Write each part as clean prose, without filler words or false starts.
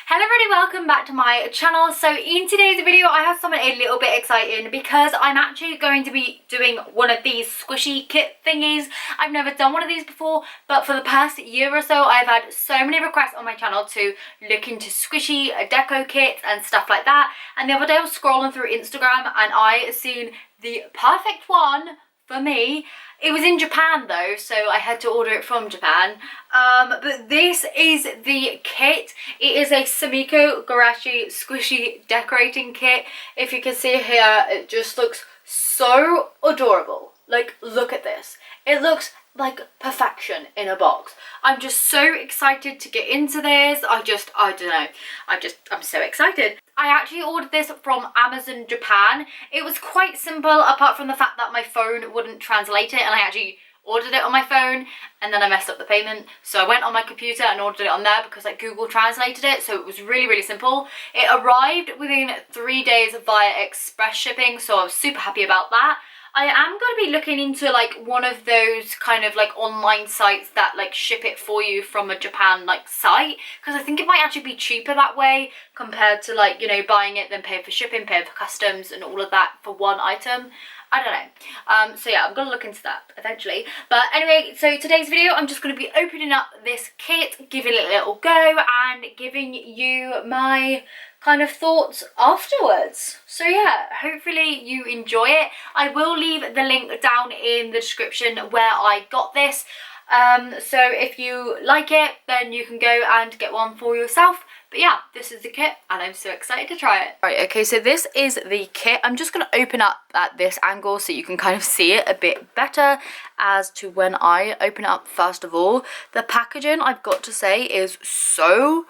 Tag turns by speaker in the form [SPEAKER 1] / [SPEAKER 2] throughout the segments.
[SPEAKER 1] Hello everybody, welcome back to my channel. So in today's video I have something a little bit exciting because I'm actually going to be doing one of these squishy kit thingies. I've never done one of these before, but for the past year or so I've had so many requests on my channel to look into squishy deco kits and stuff like that. And the other day I was scrolling through Instagram and I seen the perfect one for me. It was in Japan though, so I had to order it from Japan. But this is the kit. It is a Sumikko Gurashi squishy decorating kit. If you can see here, it just looks so adorable. Like, look at this. It looks like perfection in a box. I'm just so excited to get into this. I don't know. I'm so excited. I actually ordered this from Amazon Japan. It was quite simple apart from the fact that my phone wouldn't translate it, and I actually ordered it on my phone and then I messed up the payment. So I went on my computer and ordered it on there because like Google translated it. So it was really simple. It arrived within 3 days via express shipping. So I was super happy about that. I am going to be looking into like one of those kind of like online sites that like ship it for you from a Japan like site, because I think it might actually be cheaper that way compared to like, you know, buying it then paying for shipping, paying for customs and all of that for one item. I don't know. So yeah, I'm gonna look into that eventually. But anyway, so today's video I'm just gonna be opening up this kit, giving it a little go and giving you my kind of thoughts afterwards. So yeah, hopefully you enjoy it. I will leave the link down in the description where I got this. So if you like it, then you can go and get one for yourself. But yeah, this is the kit and I'm so excited to try it. Right, okay, so this is the kit. I'm just going to open up at this angle so you can kind of see it a bit better as to when I open it up. First of all, the packaging, I've got to say, is so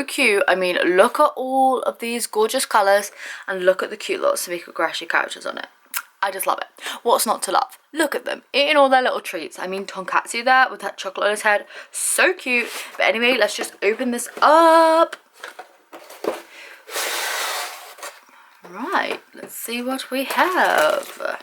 [SPEAKER 1] cute. I mean, look at all of these gorgeous colours and look at the cute little Sumikko Gurashi characters on it. I just love it. What's not to love? Look at them eating all their little treats. I mean, tonkatsu there with that chocolate on his head, so cute. But anyway, let's just open this up. Right, let's see what we have.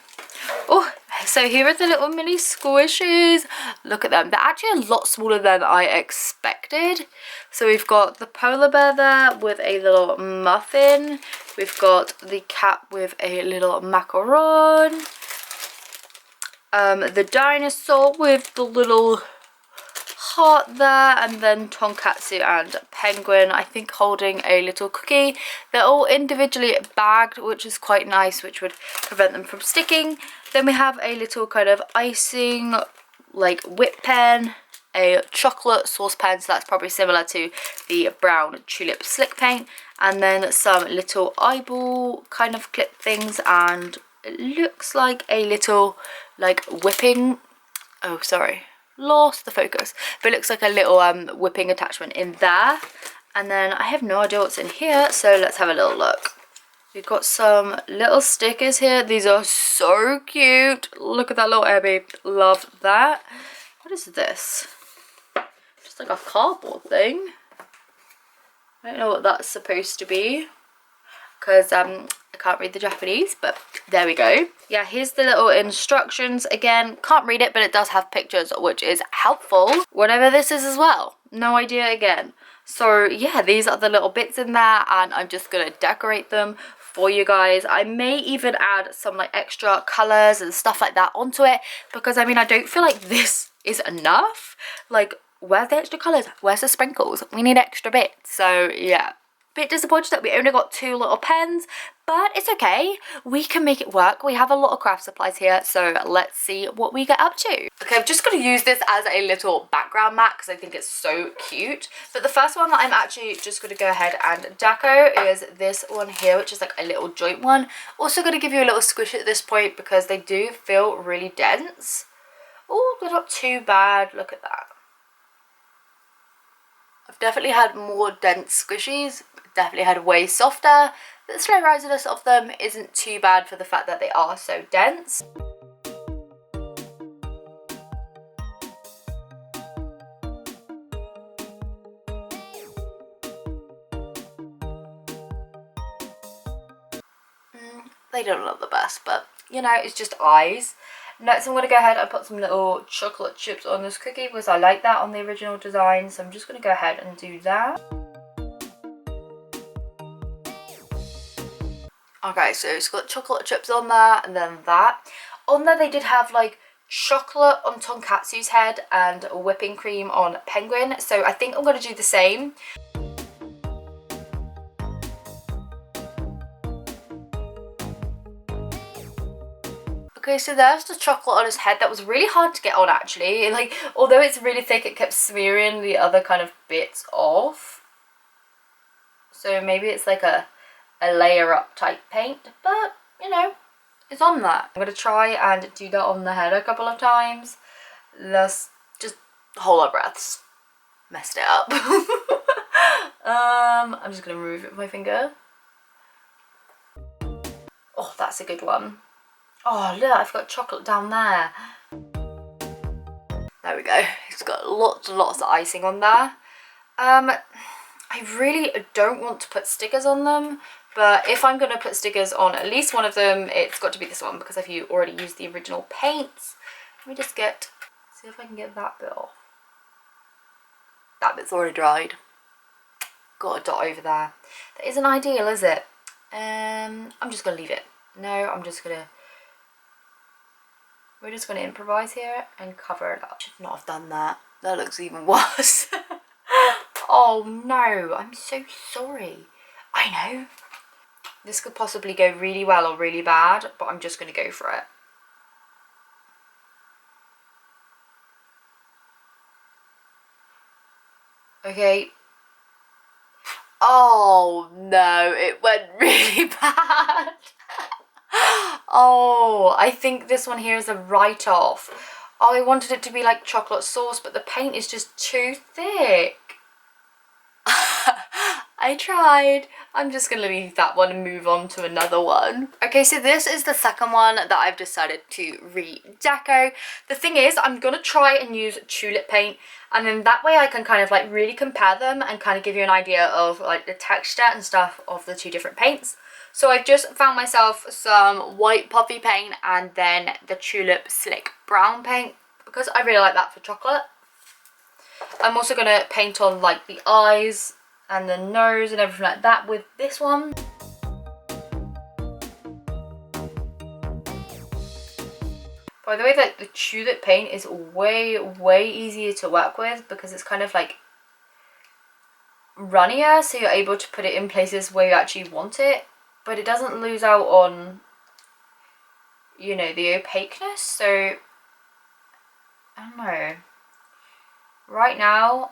[SPEAKER 1] Oh, so here are the little mini squishies. Look at them. They're actually a lot smaller than I expected. So we've got the polar bear there with a little muffin. We've got the cat with a little macaron. The dinosaur with the little heart there, and then tonkatsu and penguin, I think, holding a little cookie. They're all individually bagged, which is quite nice, which would prevent them from sticking. Then we have a little kind of icing, like whip pen, a chocolate saucepan, so that's probably similar to the brown Tulip slick paint, and then some little eyeball kind of clip things, and it looks like a little like whipping, oh sorry, lost the focus, but it looks like a little whipping attachment in there. And then I have no idea what's in here, so let's have a little look. We've got some little stickers here. These are so cute. Look at that little Abby. Love that. What is this? Just like a cardboard thing. I don't know what that's supposed to be because I can't read the Japanese, but there we go. Yeah, here's the little instructions. Again, can't read it, but it does have pictures, which is helpful. Whatever this is as well. No idea again. So yeah, these are the little bits in there, and I'm just gonna decorate them for you guys. I may even add some like extra colors and stuff like that onto it, because I mean, I don't feel like this is enough. Like, where's the extra colors? Where's the sprinkles? We need extra bits. So yeah, bit disappointed that we only got 2 little pens, but it's okay, we can make it work. We have a lot of craft supplies here, so let's see what we get up to. Okay, I'm just going to use this as a little background mat because I think it's so cute. But the first one that I'm actually just going to go ahead and deco is this one here, which is like a little joint one. Also going to give you a little squish at this point because they do feel really dense. Oh, they're not too bad. Look at that. I've definitely had more dense squishies, definitely had way softer. The slow risiness of them isn't too bad for the fact that they are so dense. They don't look the best, but you know, it's just eyes. Next I'm going to go ahead and put some little chocolate chips on this cookie because I like that on the original design, so I'm just going to go ahead and do that. Okay, so it's got chocolate chips on there, and then that. On there they did have like chocolate on Tonkatsu's head and whipping cream on Penguin, so I think I'm going to do the same. Okay, so there's the chocolate on his head. That was really hard to get on, actually. Like, although it's really thick, it kept smearing the other kind of bits off. So maybe it's like a layer up type paint, but you know, it's on that. I'm gonna try and do that on the head a couple of times. Let's just hold our breaths. Messed it up. I'm just gonna remove it with my finger. Oh, that's a good one. Oh look, I've got chocolate down there. There we go. It's got lots and lots of icing on there. I really don't want to put stickers on them, but if I'm going to put stickers on at least one of them, it's got to be this one, because if you already used the original paints. Let me just see if I can get that bit off. That bit's already dried. Got a dot over there. That isn't ideal, is it? I'm just going to leave it. No, we're just going to improvise here and cover it up. Should not have done that. That looks even worse. Oh no, I'm so sorry. I know. This could possibly go really well or really bad, but I'm just going to go for it. Okay. Oh no, it went really bad. Oh, I think this one here is a write-off. Oh, I wanted it to be like chocolate sauce, but the paint is just too thick. I tried. I'm just going to leave that one and move on to another one. Okay, so this is the second one that I've decided to re-deco. The thing is, I'm going to try and use Tulip paint, and then that way I can kind of like really compare them and kind of give you an idea of like the texture and stuff of the two different paints. So I've just found myself some white puffy paint and then the Tulip slick brown paint, because I really like that for chocolate. I'm also going to paint on like the eyes and the nose and everything like that with this one. By the way, like the Tulip paint is way easier to work with, because it's kind of like runnier, so you're able to put it in places where you actually want it, but it doesn't lose out on, you know, the opaqueness. So I don't know, right now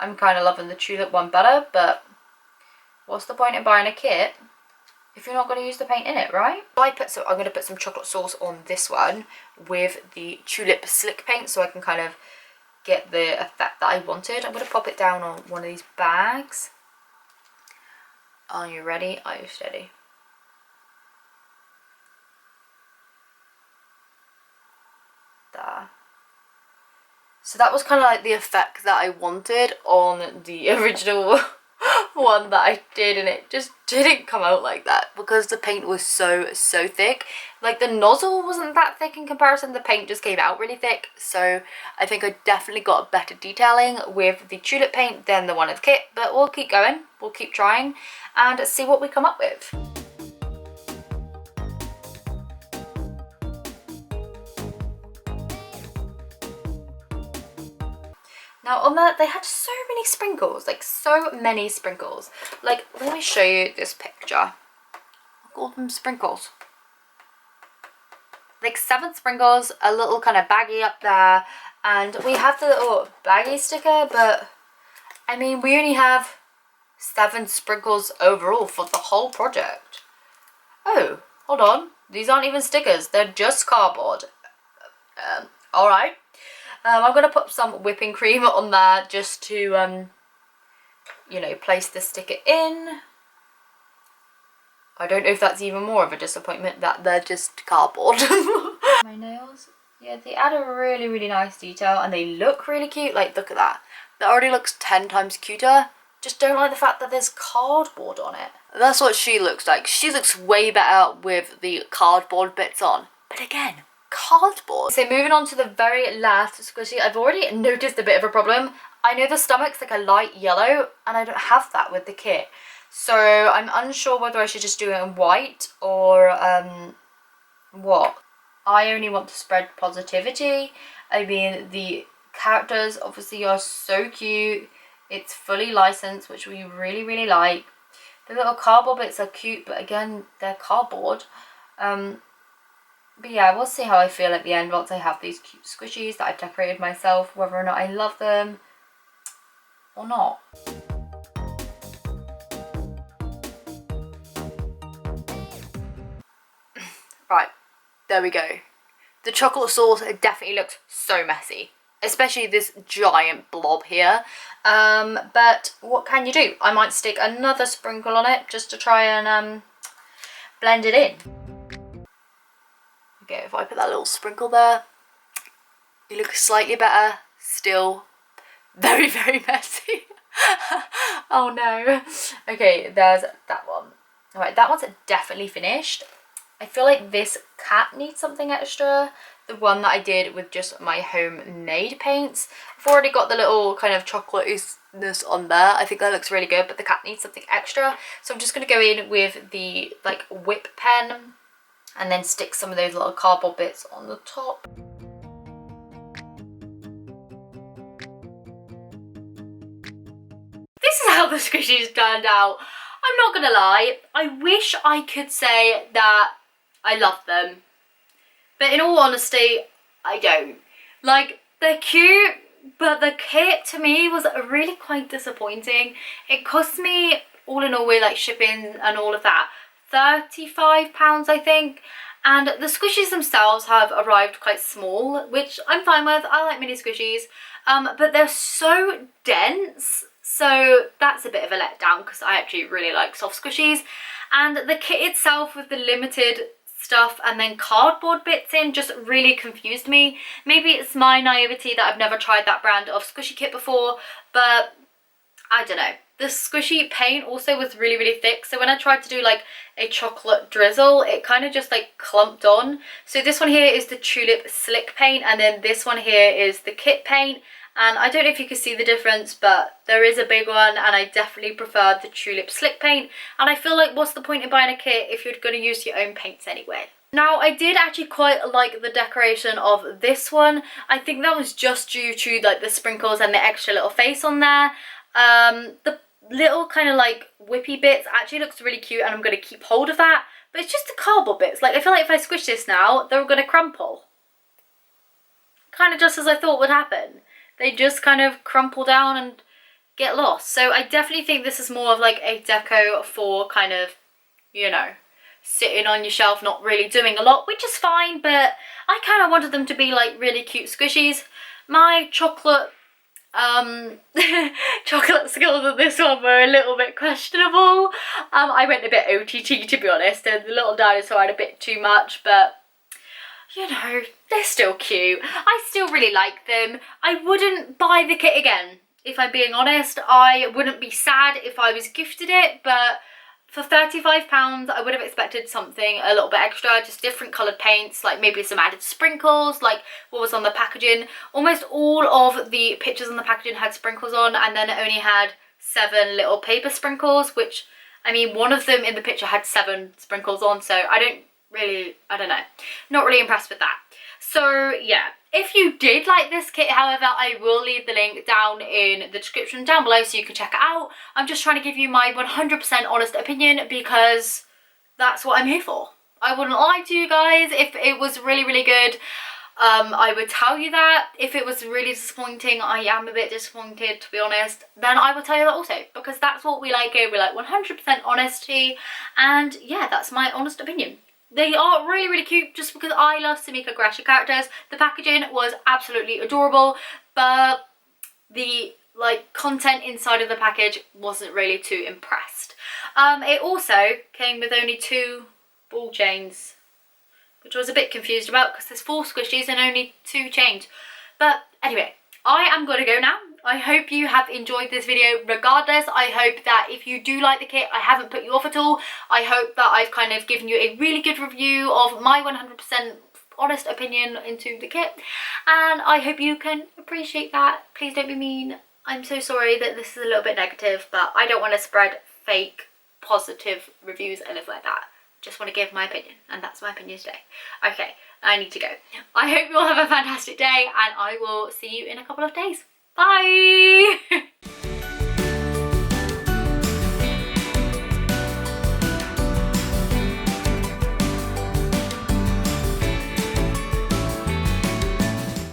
[SPEAKER 1] I'm kind of loving the Tulip one better, but what's the point in buying a kit if you're not going to use the paint in it, right? I'm going to put some chocolate sauce on this one with the Tulip slick paint, so I can kind of get the effect that I wanted. I'm going to pop it down on one of these bags. Are you ready? Are you steady? There. So that was kind of like the effect that I wanted on the original one that I did, and it just didn't come out like that because the paint was so thick. Like the nozzle wasn't that thick in comparison, the paint just came out really thick. So I think I definitely got better detailing with the Tulip paint than the one in the kit, but we'll keep going, we'll keep trying and see what we come up with. Now on that, they had so many sprinkles, like so many sprinkles. Like, let me show you this picture. Look at all them sprinkles. Like 7 sprinkles, a little kind of baggie up there, and we have the little baggie sticker, but I mean, we only have 7 sprinkles overall for the whole project. Oh, hold on. These aren't even stickers, they're just cardboard. Alright. I'm going to put some whipping cream on there just to, you know, place the sticker in. I don't know if that's even more of a disappointment that they're just cardboard. My nails, yeah, they add a really nice detail and they look really cute. Like, look at that. That already looks 10 times cuter. Just don't like the fact that there's cardboard on it. That's what she looks like. She looks way better with the cardboard bits on. But again, cardboard. So moving on to the very last squishy, I've already noticed a bit of a problem. I know the stomach's like a light yellow and I don't have that with the kit. So I'm unsure whether I should just do it in white or what. I only want to spread positivity. I mean, the characters obviously are so cute. It's fully licensed, which we really, really like. The little cardboard bits are cute, but again, they're cardboard. But yeah, we'll see how I feel at the end once I have these cute squishies that I've decorated myself, whether or not I love them or not. Right, there we go. The chocolate sauce definitely looks so messy, especially this giant blob here. But what can you do? I might stick another sprinkle on it just to try and blend it in. Okay, if I put that little sprinkle there, it looks slightly better. Still very, very messy. Oh no. Okay, there's that one. Alright, that one's definitely finished. I feel like this cat needs something extra. The one that I did with just my homemade paints. I've already got the little kind of chocolateness on there. I think that looks really good, but the cat needs something extra. So I'm just going to go in with the like whip pen and then stick some of those little cardboard bits on the top. This is how the squishies turned out. I'm not gonna lie, I wish I could say that I love them, but in all honesty, I don't. Like, they're cute, but the kit to me was really quite disappointing. It cost me, all in all, with like shipping and all of that, £35 I think. And the squishies themselves have arrived quite small, which I'm fine with. I like mini squishies, but they're so dense. So that's a bit of a letdown because I actually really like soft squishies. And the kit itself with the limited stuff and then cardboard bits in just really confused me. Maybe it's my naivety that I've never tried that brand of squishy kit before, but I don't know. The squishy paint also was really, really thick. So when I tried to do like a chocolate drizzle, it kind of just like clumped on. So this one here is the Tulip Slick paint, and then this one here is the kit paint. And I don't know if you can see the difference, but there is a big one, and I definitely prefer the Tulip Slick paint. And I feel like, what's the point in buying a kit if you're going to use your own paints anyway? Now, I did actually quite like the decoration of this one. I think that was just due to like the sprinkles and the extra little face on there. The little kind of like whippy bits actually looks really cute, and I'm going to keep hold of that. But it's just the cardboard bits. Like, I feel like if I squish this now, they're going to crumple. Kind of just as I thought would happen. They just kind of crumple down and get lost. So I definitely think this is more of like a deco for kind of, you know, sitting on your shelf, not really doing a lot, which is fine, but I kind of wanted them to be like really cute squishies. My chocolate chocolate skills on this one were a little bit questionable. I went a bit OTT, to be honest, and the little dinosaur had a bit too much, but you know, they're still cute. I still really like them. I wouldn't buy the kit again, if I'm being honest. I wouldn't be sad if I was gifted it, but for £35, I would have expected something a little bit extra, just different coloured paints, like maybe some added sprinkles, like what was on the packaging. Almost all of the pictures on the packaging had sprinkles on, and then it only had 7 little paper sprinkles, which, I mean, one of them in the picture had 7 sprinkles on, so I don't know, not really impressed with that. So yeah, if you did like this kit, however, I will leave the link down in the description down below so you can check it out. I'm just trying to give you my 100% honest opinion because that's what I'm here for. I wouldn't lie to you guys. If it was really, really good, I would tell you that. If it was really disappointing, I am a bit disappointed, to be honest, then I will tell you that also, because that's what we like here. We like 100% honesty, and yeah, that's my honest opinion. They are really, really cute just because I love Sumikko Gurashi characters. The packaging was absolutely adorable, but the like content inside of the package wasn't really too impressed. It also came with only 2 ball chains, which I was a bit confused about because there's 4 squishies and only 2 chains. But anyway, I am going to go now. I hope you have enjoyed this video regardless. I hope that if you do like the kit, I haven't put you off at all. I hope that I've kind of given you a really good review of my 100% honest opinion into the kit, and I hope you can appreciate that. Please don't be mean. I'm so sorry that this is a little bit negative, but I don't want to spread fake positive reviews and live like that. Just want to give my opinion, and that's my opinion today. Okay, I need to go. I hope you all have a fantastic day, and I will see you in a couple of days. Bye!